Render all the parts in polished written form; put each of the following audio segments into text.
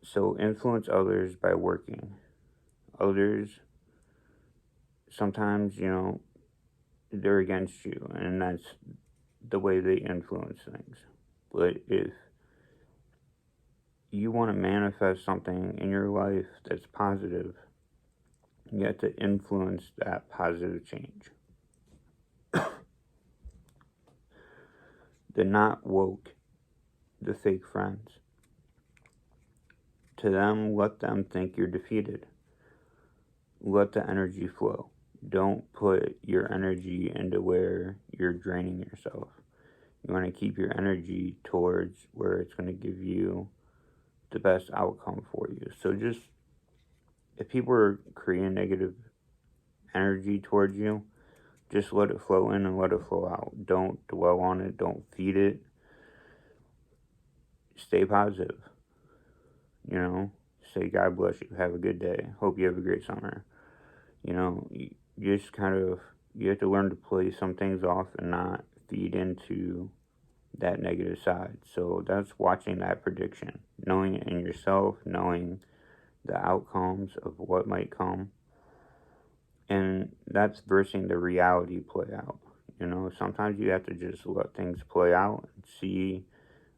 So influence others by working. Others, sometimes, they're against you, and that's the way they influence things. But if you want to manifest something in your life that's positive, you have to influence that positive change. The not woke, the fake friends. To them, let them think you're defeated. Let the energy flow. Don't put your energy into where you're draining yourself. You want to keep your energy towards where it's going to give you the best outcome for you. So just, if people are creating negative energy towards you, just let it flow in and let it flow out. Don't dwell on it. Don't feed it. Stay positive. Say God bless you. Have a good day. Hope you have a great summer. You just you have to learn to play some things off and not feed into that negative side. So that's watching that prediction, knowing it in yourself, knowing the outcomes of what might come. And that's versing the reality play out. Sometimes you have to just let things play out and see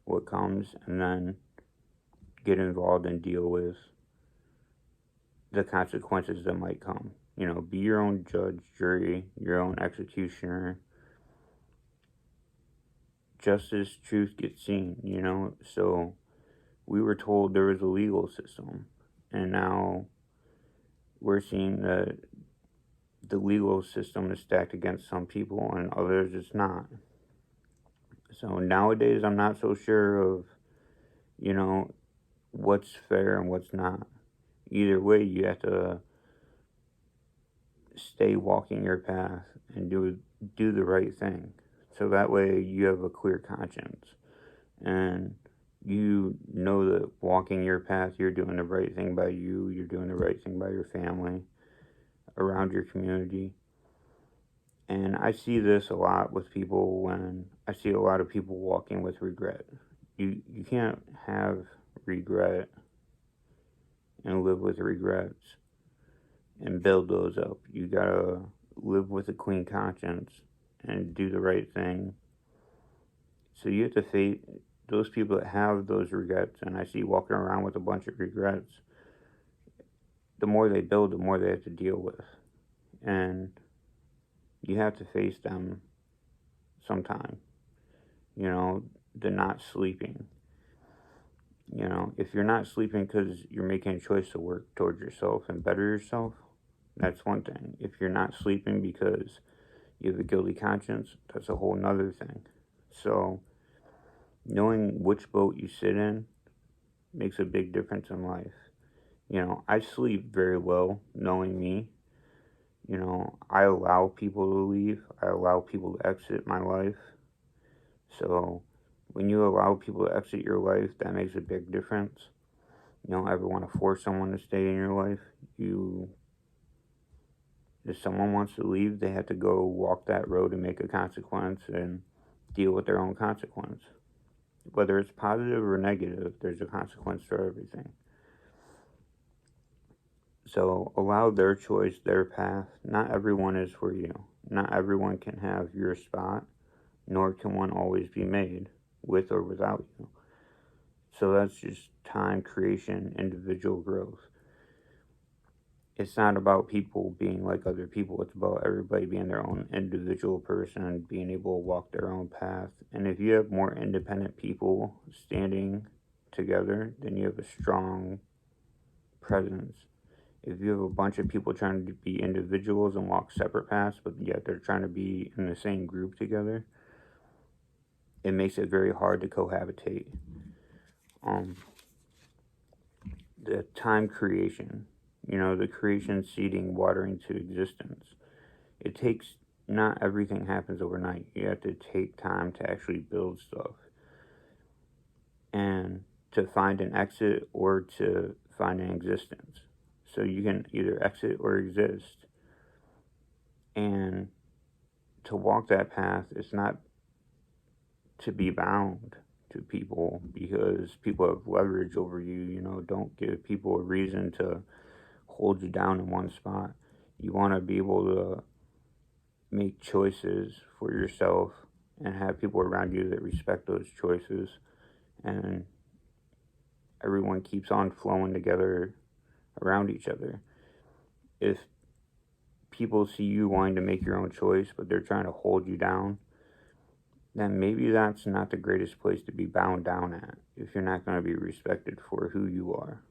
what comes, and then get involved and deal with the consequences that might come. Be your own judge, jury, your own executioner. Justice, truth gets seen, So we were told there was a legal system, and now we're seeing that the legal system is stacked against some people and others it's not. So nowadays, I'm not so sure of, what's fair and what's not. Either way, you have to stay walking your path and do the right thing. So that way you have a clear conscience. And you know that walking your path, you're doing the right thing by you, you're doing the right thing by your family, around your community. And I see this a lot with people when I see a lot of people walking with regret. You can't have regret and live with regrets and build those up. You gotta live with a clean conscience and do the right thing. So you have to face those people that have those regrets, and I see walking around with a bunch of regrets. The more they build, the more they have to deal with. And you have to face them sometime. The not sleeping. If you're not sleeping because you're making a choice to work towards yourself and better yourself, that's one thing. If you're not sleeping because you have a guilty conscience, that's a whole nother thing. So, knowing which boat you sit in makes a big difference in life. I sleep very well knowing me. I allow people to leave, I allow people to exit my life. So, when you allow people to exit your life, that makes a big difference. You don't ever want to force someone to stay in your life. If someone wants to leave, they have to go walk that road and make a consequence and deal with their own consequence. Whether it's positive or negative, there's a consequence for everything. So allow their choice, their path. Not everyone is for you. Not everyone can have your spot, nor can one always be made, with or without you. So that's just time, creation, individual growth. It's not about people being like other people. It's about everybody being their own individual person, being able to walk their own path. And if you have more independent people standing together, then you have a strong presence. If you have a bunch of people trying to be individuals and walk separate paths, but yet they're trying to be in the same group together, it makes it very hard to cohabitate. The time creation, the creation, seeding, watering to existence. It takes, not everything happens overnight. You have to take time to actually build stuff. And to find an exit or to find an existence. So you can either exit or exist. And to walk that path is not to be bound to people, because people have leverage over you. You know, don't give people a reason to hold you down in one spot. You want to be able to make choices for yourself and have people around you that respect those choices, and everyone keeps on flowing together around each other. If people see you wanting to make your own choice, but they're trying to hold you down, then maybe that's not the greatest place to be bound down at if you're not going to be respected for who you are.